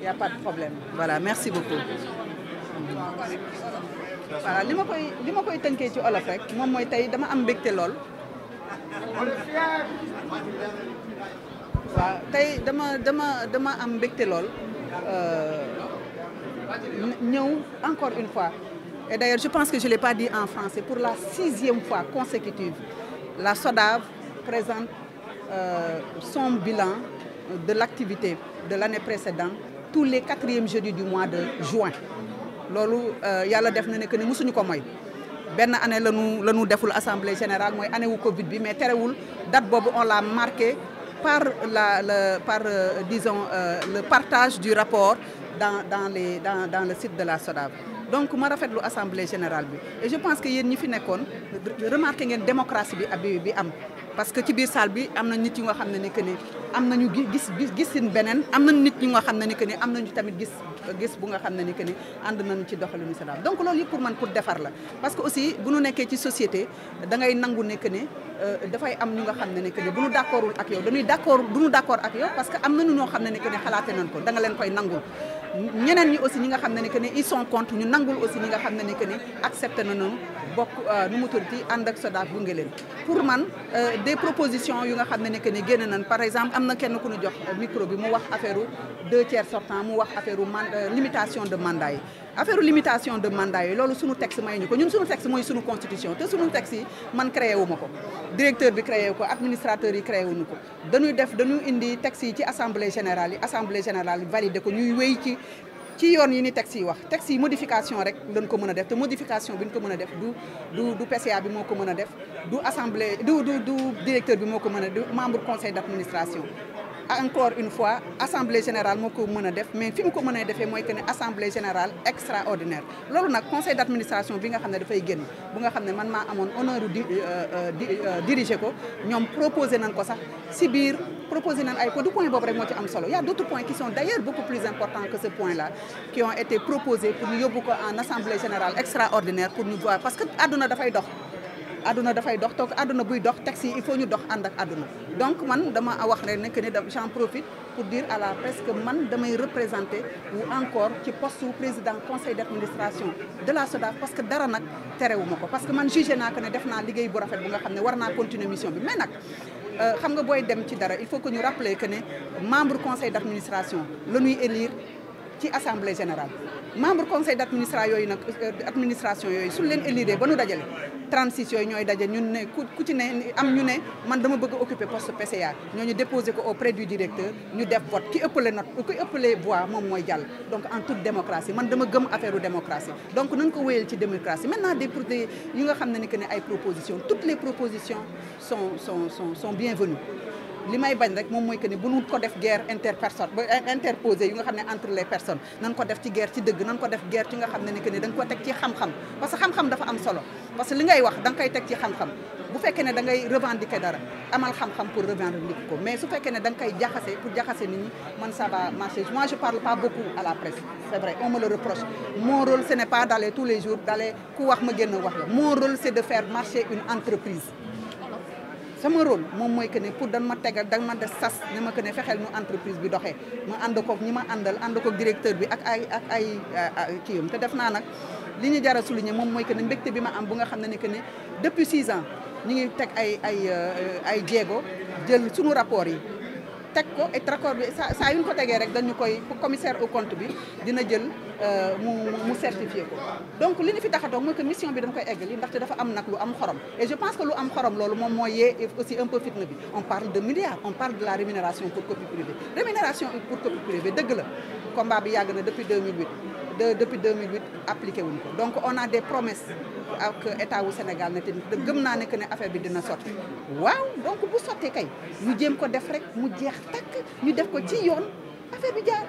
y a pas de problème voilà merci beaucoup. voilà li ma koy tënkee ci olof rek moom mooy tey dama am mbégte lool. waaw tey dama am mbégte lool ñëw encore une fois et d'ailleurs je pense que je l'ai pas dit en français pour la 6e fois consécutive la SODAV présente son bilan de l'activité de l'année précédente tous les 4e jeudis du mois de juin loolu yàlla def na ne que ni mësuñu ko mooy benn année la ñu deful assemblée générale mooy année wu Covid bi mais terewul date boobu on l'a marqué par disons le partage du rapport dans le site de la SODAV donc ma rafetlu assemblée générale bi et je pense que yéen ñi fi nekkoon remarqué ngeen démocratie bi am parce que ci biir salle bi am na nit yi nga xam ne ni que ni am nañu gisin beneen am nañu nit ñi nga xam ne ni que ni am nañu tamit gis bu nga xam ne ni que ni ànd nañu ci doxalinu SODAV donc loolu yëpp pour man pour defar la parce que aussi bu ñu nekkee ci société da ngay nangu ne que ni dafay am ñu nga xam ne ni que ni bu ñu d'accordul ak yow du ñu d'accord ak yow parce que am nañu ñoo xam ne ni que ni xalaate nañ ko da nga leen koy nangul ñeneen ñi aussi ñi nga xam ne ni que ni ils sont contre ñu nangul aussi ñi nga xam ne ni que ni accepté nañu bokk nu mu tudd ci ànd ak SODAV gunge leen pour man des propositions yu nga xam ne ni que ni génn nañ par exemple am na kenn ku ñu jox micro bi mu wax affaire 2/3 sortant mu wax affaire limitation de mandat yi affaire limitation de mandat yi loolu suñu texte may ñu ko ñun suñu texte mooy suñu constitution te suñu texte yi man créé wu ma ko directeur bi créé wu ko administrateur yi créé wuñu ko dañuy indi texte yi ci assemblée générale yi validé ko ñuy wéy ci yoon yi ni texte yi wax texte yi modification rek lañ ko mën a def te modification bi ñu ko mën a def du PCA bi moo ko mën a def du assemblée du directeur bi moo ko mën a def du membre conseil d'administration encore une fois assemblée générale moo ko mën a def mais fi mu ko mën a defee mooy que ne assemblée générale extraordinaire loolu nag conseil d'administration bi nga xam ne dafay génn bu nga xam ne man maa amoon honneur diriger ko ñoom proposé nañ ko sax si biir proposé nañ ay du point boobu rek moo ci am solo il y a d'autres points qui sont d'ailleurs beaucoup plus importants que ce point-là qui ont été proposés pour ñu yóbbu ko en assemblée générale extraordinaire pour ñu voir parce que àdduna dafay dox toog àdduna buy dox texte yi il faut ñu dox ànd ak àdduna donc man dama wax rek ne que ni j'en profite pour dire à la presse que man damay représenter ou encore ci poste président conseil d'administration de la SODAV parce que dara nag terewuma ko parce que man jugé naa que ne def naa liggéey bu rafet bu nga xam ne war naa continuer mission bi mais nag xam nga booy dem ci dara il faut que ñu rappeler que ne membre conseil d'administration la ñuy élire ci assemblée générale membre conseil administration yooyu suñu leen élire ba nu dajale 36 yooyu ñooy daje ñun ne ku ci ne am ñu ne man dama bëgg occuper poste PCA ñooñu déposé ko auprès du directeur ñu def vote ki ëppale note ki ëppale voix moom mooy jàll donc en toute démocratie man dama gëm affaire démocratie donc nañ ko wéyal ci démocratie maintenant des yu nga xam ne ni que ne ay propositions toutes les propositions sont bienvenues li may bañ rek moom mooy que ni bu ñu ko def guerre interposée yu nga xam ne entre les personnes nan ko def ci guerre ci dëgg nan ko def guerre ci nga xam ne ni que ni da nga ko teg ci xam-xam parce que xam-xam dafa am solo parce que li ngay wax da nga koy teg ci xam-xam bu fekkee ne da ngay revendiquer dara amal xam-xam pour revendiquer ko mais su fekkee ne da nga koy jaxase nit ñi man ça va marcher moi je parle pas beaucoup à la presse c'est vrai on me le reproche mon rôle ce n'est pas d'aller tous les jours d'aller ku wax ma génn wax la mon rôle c'est de faire marcher une entreprise sama rôle moom mooy que ne pour dan ma def sas ne ma que ne fexeel nu entreprise bi doxee ma ànd koog ñi ma ànd koog directeur bi ak ay kii yam te def naa nag li ñu jar a souligner moom mooy que ne mbégte bi ma am bu nga xam ne ni que ne depuis 6 ans ñu ngi teg ay jéego jël suñu rapport yi teg ko et rapport bi saa yu ñu ko tegee rek dañu koy commissaire au compte bi dina jël mu certifié ko donc li ñu fi tax a toog mooy que mission bi dañ koy eggali ndaxte dafa am nag lu am xorom et je pense que lu am xorom loolu moom mooy yee aussi un peu fitna bi on parle de milliards on parle de la rémunération pour copie privée dëgg la combat bi yàgg na depuis 2008 appliqué wuñ ko donc on a des promesses ak état wu Sénégal ne te gëm naa ne que ne affaire bi dina sotti waaw donc bu sottee kay ñu jéem ko def rek mu jeex takk ñu def ko ci yoon affaire bi jaar